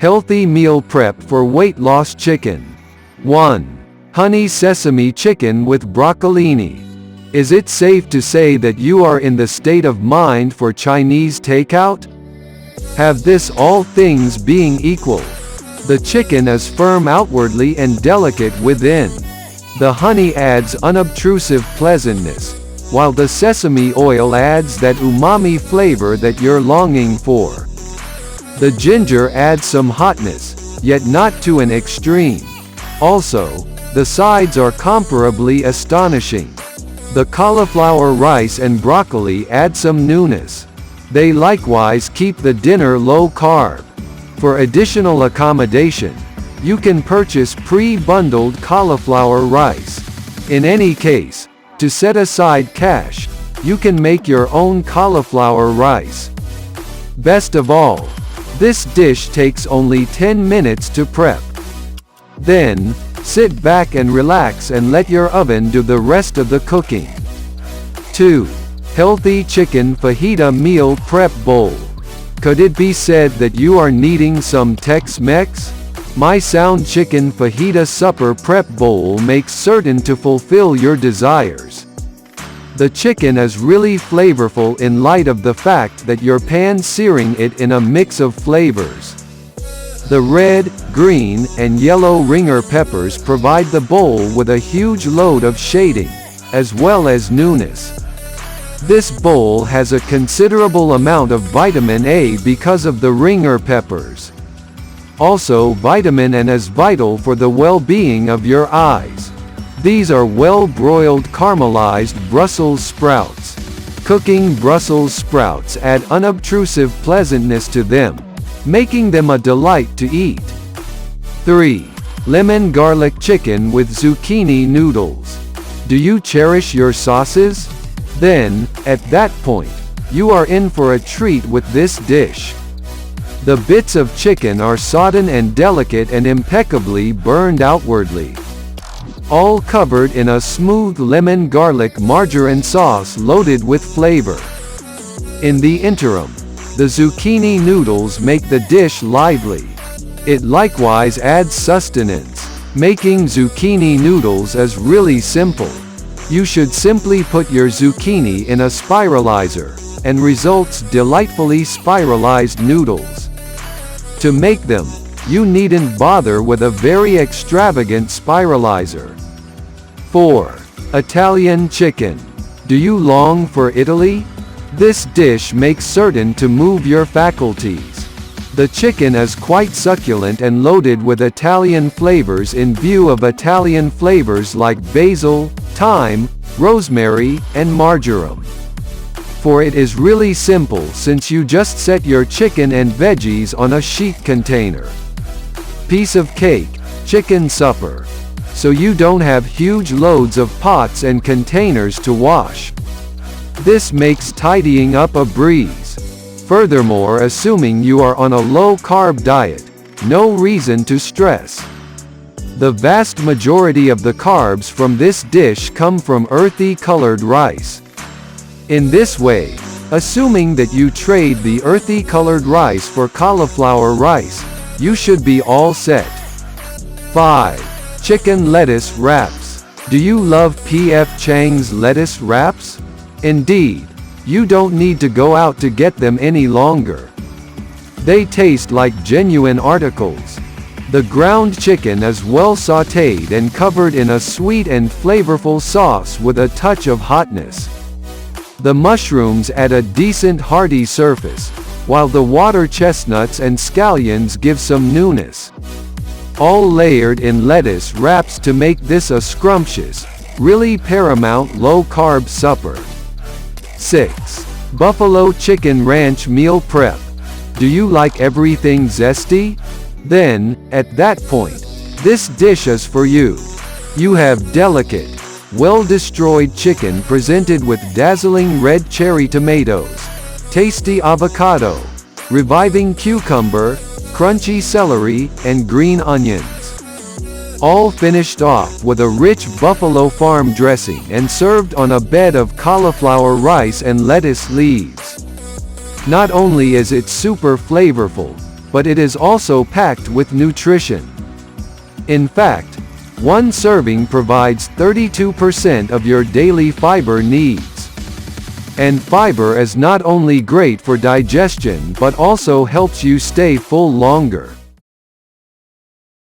Healthy meal prep for weight loss chicken. 1. Honey sesame chicken with broccolini. Is it safe to say that you are in the state of mind for Chinese takeout? Have this all things being equal. The chicken is firm outwardly and delicate within. The honey adds unobtrusive pleasantness, while the sesame oil adds that umami flavor that you're longing for. The ginger adds some hotness, yet not to an extreme. Also, the sides are comparably astonishing. The cauliflower rice and broccoli add some newness. They likewise keep the dinner low carb. For additional accommodation, you can purchase pre-bundled cauliflower rice. In any case, to set aside cash, you can make your own cauliflower rice. Best of all, this dish takes only 10 minutes to prep. Then, sit back and relax and let your oven do the rest of the cooking. 2. Healthy chicken fajita meal prep bowl. Could it be said that you are needing some Tex-Mex? My Sound Chicken Fajita Supper Prep Bowl makes certain to fulfill your desires. The chicken is really flavorful in light of the fact that you're pan-searing it in a mix of flavors. The red, green, and yellow ringer peppers provide the bowl with a huge load of shading, as well as newness. This bowl has a considerable amount of vitamin A because of the ringer peppers. Also, vitamin N is vital for the well-being of your eyes. These are well-broiled caramelized Brussels sprouts. Cooking Brussels sprouts add unobtrusive pleasantness to them, making them a delight to eat. 3. Lemon garlic chicken with zucchini noodles. Do you cherish your sauces? Then, at that point, you are in for a treat with this dish. The bits of chicken are sodden and delicate and impeccably burned outwardly, all covered in a smooth lemon garlic margarine sauce loaded with flavor. In the interim, the zucchini noodles make the dish lively. It likewise adds sustenance. Making zucchini noodles is really simple. You should simply put your zucchini in a spiralizer, and results delightfully spiralized noodles. To make them, you needn't bother with a very extravagant spiralizer. 4. Italian chicken. Do you long for Italy? This dish makes certain to move your faculties. The chicken is quite succulent and loaded with Italian flavors in view of Italian flavors like basil, thyme, rosemary, and marjoram. For it is really simple since you just set your chicken and veggies on a sheet container. Piece of cake, chicken supper. So you don't have huge loads of pots and containers to wash. This makes tidying up a breeze. Furthermore, assuming you are on a low-carb diet, no reason to stress. The vast majority of the carbs from this dish come from earthy colored rice. In this way, assuming that you trade the earthy colored rice for cauliflower rice, you should be all set. 5. Chicken lettuce wraps. Do you love P.F. Chang's lettuce wraps? Indeed, you don't need to go out to get them any longer. They taste like genuine articles. The ground chicken is well sautéed and covered in a sweet and flavorful sauce with a touch of hotness. The mushrooms add a decent hearty surface, while the water chestnuts and scallions give some newness. All layered in lettuce wraps to make this a scrumptious, really paramount low-carb supper. 6. Buffalo chicken ranch meal prep. Do you like everything zesty? Then, at that point, this dish is for you. You have delicate, well-destroyed chicken presented with dazzling red cherry tomatoes, tasty avocado, reviving cucumber, crunchy celery, and green onions. All finished off with a rich Buffalo Farm dressing and served on a bed of cauliflower rice and lettuce leaves. Not only is it super flavorful, but it is also packed with nutrition. In fact, one serving provides 32% of your daily fiber needs. And fiber is not only great for digestion but also helps you stay full longer.